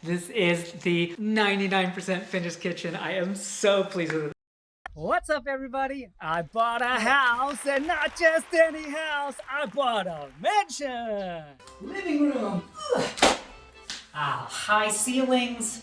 This is the 99% finished kitchen. I am so pleased with it. What's up, everybody? I bought a house, and not just any house. I bought a mansion. Living room. High ceilings,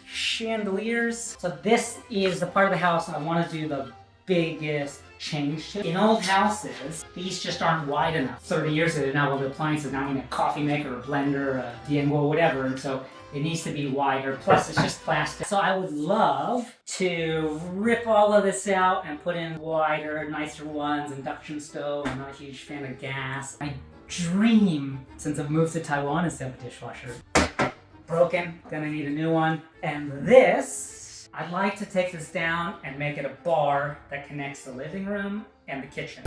chandeliers. So this is the part of the house I want to do the biggest change to. In old houses, these just aren't wide enough. 30 years ago, now all the appliances, now we need a coffee maker, a blender, a Diango, whatever, and so it needs to be wider, plus it's just plastic. So I would love to rip all of this out and put in wider, nicer ones, induction stove. I'm not a huge fan of gas. My dream, since I've moved to Taiwan, is to have a dishwasher. Broken, gonna need a new one. And this, I'd like to take this down and make it a bar that connects the living room and the kitchen.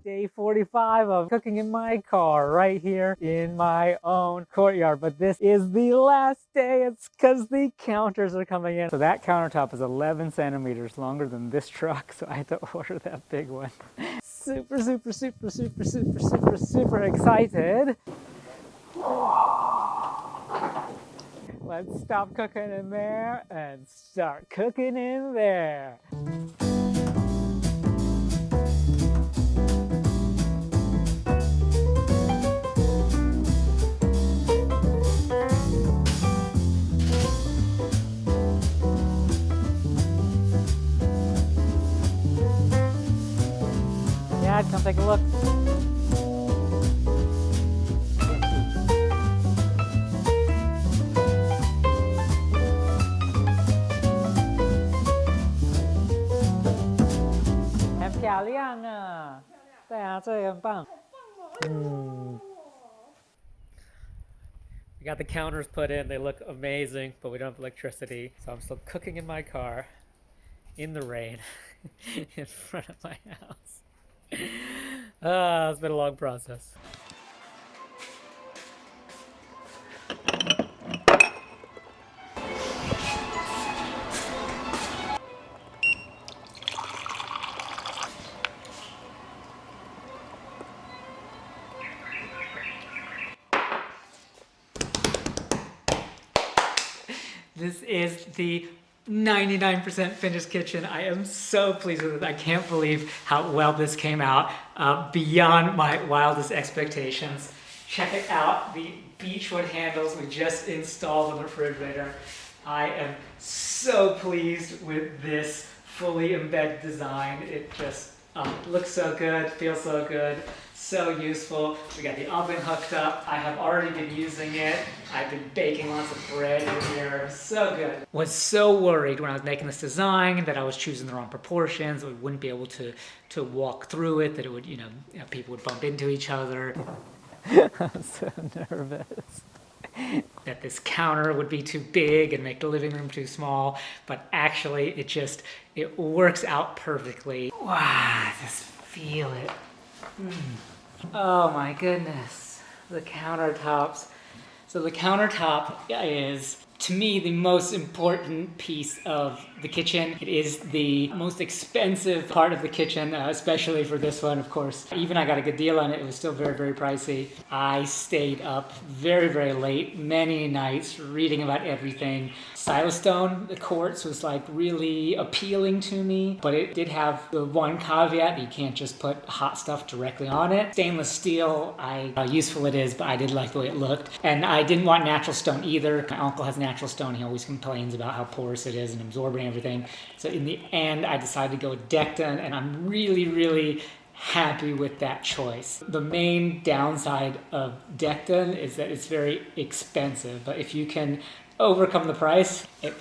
Day 45 of cooking in my car right here in my own courtyard. But this is the last day. It's because the counters are coming in. So that countertop is 11 centimeters longer than this truck. So I had to order that big one. Super, super, super, super, super, super, super excited. Let's stop cooking in there and start cooking in there. Dad, come take a look. We got the counters put in. They look amazing, but we don't have electricity. So I'm still cooking in my car in the rain in front of my house. It's been a long process. This is the 99% finished kitchen. I am so pleased with it. I can't believe how well this came out, beyond my wildest expectations. Check it out, the beechwood handles we just installed on the refrigerator. I am so pleased with this fully embedded design. It just looks so good, feels so good. So useful. We got the oven hooked up. I have already been using it. I've been baking lots of bread in here. So good. Was so worried when I was making this design that I was choosing the wrong proportions. We wouldn't be able to walk through it. That it would, people would bump into each other. I'm so nervous. That this counter would be too big and make the living room too small. But actually, it works out perfectly. Wow, just feel it. Oh my goodness, the countertops. So the countertop is, to me, the most important piece of the kitchen. It is the most expensive part of the kitchen, especially for this one, of course. Even I got a good deal on it. It was still very, very pricey. I stayed up very, very late, many nights, reading about everything. Silestone, the quartz, was like really appealing to me, but it did have the one caveat that you can't just put hot stuff directly on it. Stainless steel, how useful it is, but I did like the way it looked. And I didn't want natural stone either. My uncle has natural stone. He always complains about how porous it is and absorbing everything. So in the end, I decided to go with Decton, and I'm really, really happy with that choice. The main downside of Decton is that it's very expensive, but if you can overcome the price, it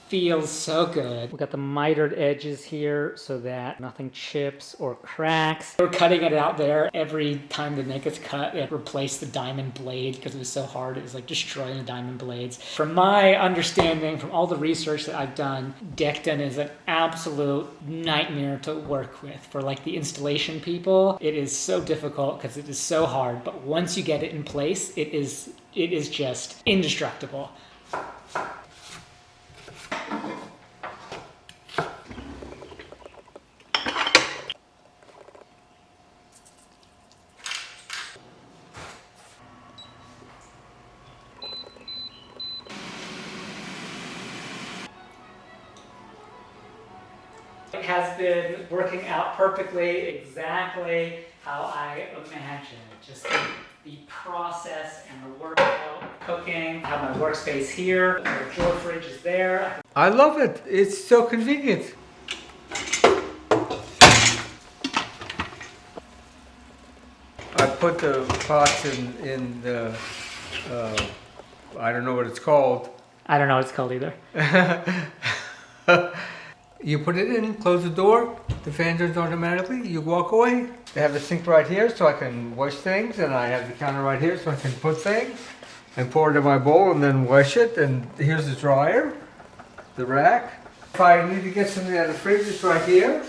feels so good. We got the mitered edges here so that nothing chips or cracks. We're cutting it out there. Every time the nick is cut, it replaced the diamond blade because it was so hard. It was like destroying the diamond blades. From my understanding, from all the research that I've done, Decton is an absolute nightmare to work with. For like the installation people, it is so difficult because it is so hard. But once you get it in place, it is just indestructible. It has been working out perfectly, exactly how I imagined. Just the process and the workflow of cooking. I have my workspace here. The drawer fridge is there. I love it. It's so convenient. I put the pots in the, I don't know what it's called. I don't know what it's called either. You put it in, close the door, the fan turns automatically, you walk away. They have the sink right here so I can wash things, and I have the counter right here so I can put things and pour it in my bowl and then wash it. And here's the dryer, the rack. If I need to get something out of the fridge, it's right here.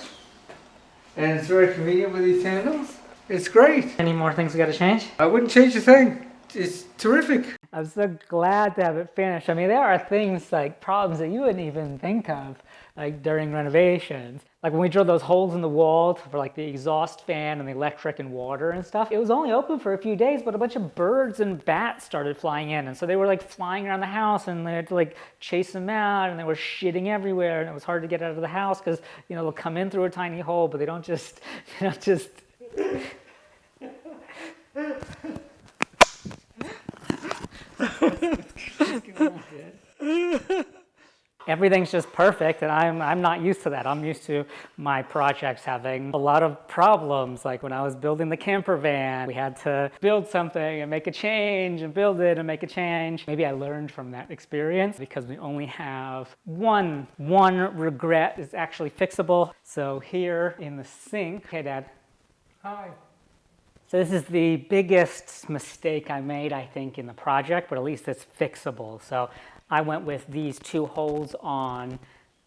And it's very convenient with these handles. It's great. Any more things we got to change? I wouldn't change a thing. It's terrific. I'm so glad to have it finished. I mean, there are things like problems that you wouldn't even think of, like during renovations. Like when we drilled those holes in the wall for like the exhaust fan and the electric and water and stuff. It was only open for a few days, but a bunch of birds and bats started flying in. And so they were like flying around the house, and they had to like chase them out, and they were shitting everywhere. And it was hard to get out of the house because, you know, they'll come in through a tiny hole, but they don't just. Everything's just perfect, and I'm not used to that. I'm used to my projects having a lot of problems. Like when I was building the camper van, we had to build something and make a change and build it and make a change. Maybe I learned from that experience because we only have one regret is actually fixable. So here in the sink, hey Dad. Hi. So this is the biggest mistake I made, I think, in the project, but at least it's fixable. So I went with these two holes on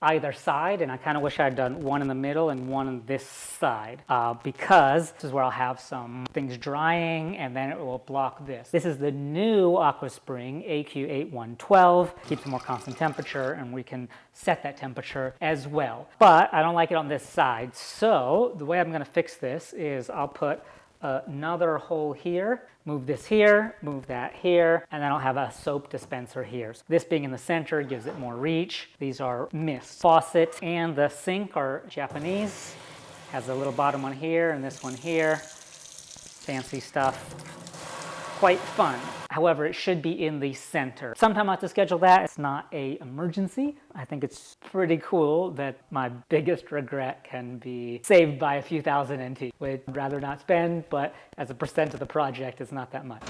either side, and I kind of wish I had done one in the middle and one on this side, because this is where I'll have some things drying, and then it will block this. This is the new AquaSpring AQ8112. Keeps a more constant temperature, and we can set that temperature as well. But I don't like it on this side, so the way I'm going to fix this is I'll put another hole here, move this here, move that here, and then I'll have a soap dispenser here. So this being in the center gives it more reach. These are mist. Faucet and the sink are Japanese. Has a little bottom one here and this one here. Fancy stuff. Quite fun. However, it should be in the center. Sometime I'll have to schedule that. It's not an emergency. I think it's pretty cool that my biggest regret can be saved by a few thousand NT. Which I'd rather not spend, but as a percent of the project, it's not that much.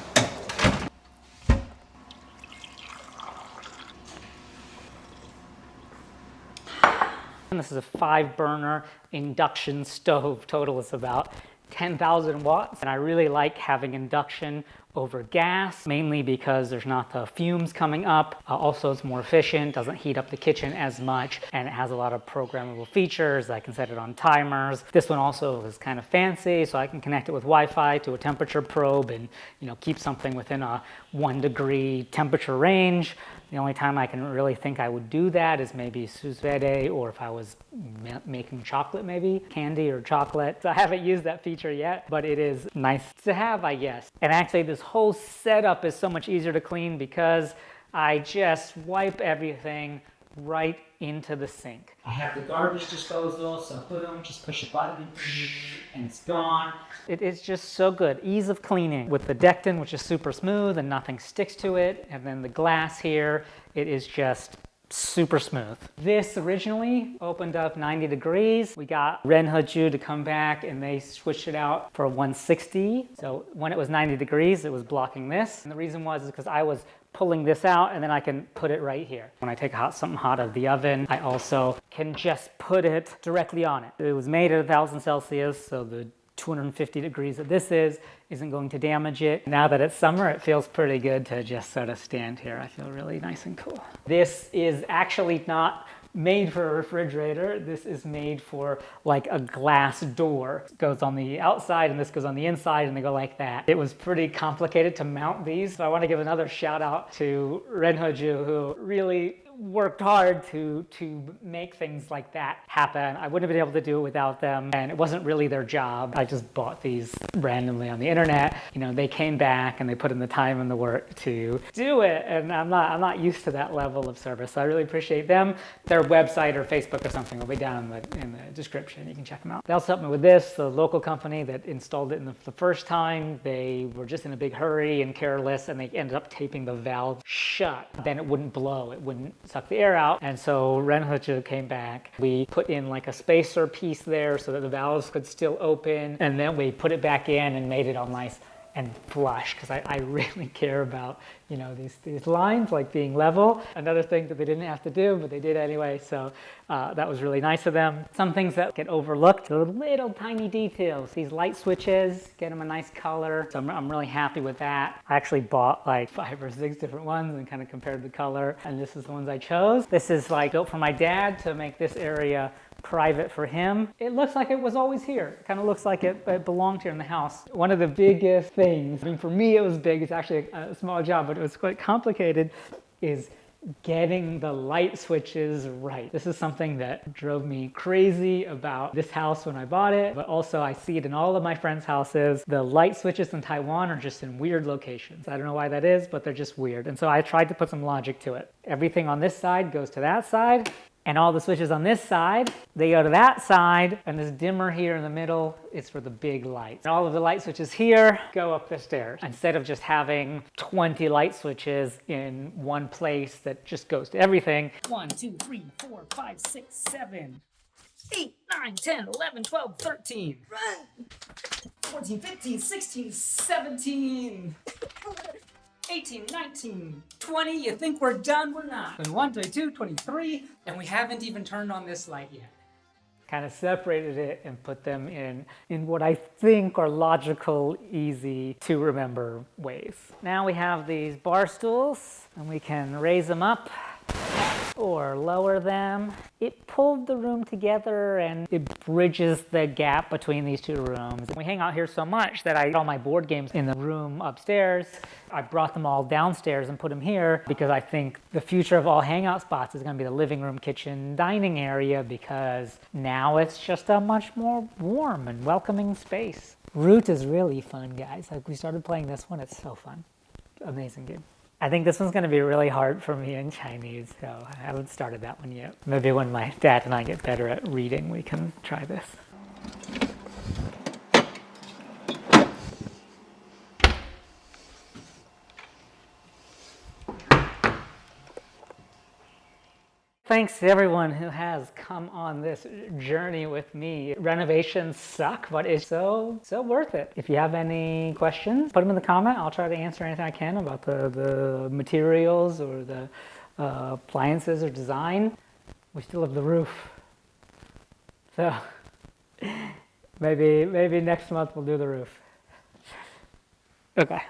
And this is a 5-burner induction stove. Total is about 10,000 watts. And I really like having induction over gas, mainly because there's not the fumes coming up. Also, it's more efficient, doesn't heat up the kitchen as much, and it has a lot of programmable features. I can set it on timers. This one also is kind of fancy, so I can connect it with Wi-Fi to a temperature probe and, you know, keep something within a 1-degree temperature range. The only time I can really think I would do that is maybe sous vide, or if I was making chocolate, maybe candy or chocolate. So I haven't used that feature yet, but it is nice to have, I guess. And actually, this whole setup is so much easier to clean because I just wipe everything right into the sink. I have the garbage disposal, so boom, just push a button and it's gone. It is just so good. Ease of cleaning with the Decton, which is super smooth and nothing sticks to it. And then the glass here, it is just super smooth. This originally opened up 90 degrees. We got Renhoju to come back and they switched it out for 160. So when it was 90 degrees, it was blocking this. And the reason was because I was pulling this out and then I can put it right here. When I take something hot out of the oven, I also can just put it directly on it. It was made at 1,000 Celsius, so the 250 degrees that this isn't going to damage it. Now that it's summer, it feels pretty good to just sort of stand here. I feel really nice and cool. This is actually not made for a refrigerator. This is made for like a glass door. It goes on the outside and this goes on the inside and they go like that. It was pretty complicated to mount these. So I want to give another shout out to Renhoju, who really worked hard to make things like that happen. I wouldn't have been able to do it without them, and it wasn't really their job. I just bought these randomly on the internet. You know, they came back and they put in the time and the work to do it, and I'm not used to that level of service. So I really appreciate them. Their website or Facebook or something will be down in the description. You can check them out. They also helped me with this. The local company that installed it in the first time, they were just in a big hurry and careless, and they ended up taping the valve shut. Then it wouldn't blow. It wouldn't suck the air out. And so Renhutje came back. We put in like a spacer piece there so that the valves could still open. And then we put it back in and made it all nice and flush, because I really care about, you know, these lines like being level. Another thing that they didn't have to do, but they did anyway, so that was really nice of them. Some things that get overlooked, the little tiny details. These light switches, get them a nice color, so I'm really happy with that. I actually bought like 5 or 6 different ones and kind of compared the color, and this is the ones I chose. This is like built for my dad to make this area private for him. It looks like it was always here. It kind of looks like it belonged here in the house. One of the biggest things, I mean, for me it was big, it's actually a small job, but it was quite complicated, is getting the light switches right. This is something that drove me crazy about this house when I bought it, but also I see it in all of my friends' houses. The light switches in Taiwan are just in weird locations. I don't know why that is, but they're just weird. And so I tried to put some logic to it. Everything on this side goes to that side, and all the switches on this side, they go to that side, and this dimmer here in the middle is for the big lights. And all of the light switches here go up the stairs. Instead of just having 20 light switches in one place that just goes to everything. 1, 2, 3, 4, 5, 6, 7, 8, 9, 10, 11, 12, 13. 14, 15, 16, 17. 18, 19, 20, you think we're done? We're not. 21, 22, 23, and we haven't even turned on this light yet. Kind of separated it and put them in what I think are logical, easy to remember ways. Now we have these bar stools, and we can raise them up or lower them. It pulled the room together, and it bridges the gap between these two rooms. We hang out here so much that I had all my board games in the room upstairs. I brought them all downstairs and put them here because I think the future of all hangout spots is going to be the living room, kitchen, dining area, because now it's just a much more warm and welcoming space. Root is really fun, guys. Like, we started playing this one. It's so fun. Amazing game. I think this one's going to be really hard for me in Chinese, so I haven't started that one yet. Maybe when my dad and I get better at reading, we can try this. Thanks to everyone who has come on this journey with me. Renovations suck, but it's so worth it. If you have any questions, put them in the comment. I'll try to answer anything I can about the materials or the appliances or design. We still have the roof. So maybe next month we'll do the roof. Okay.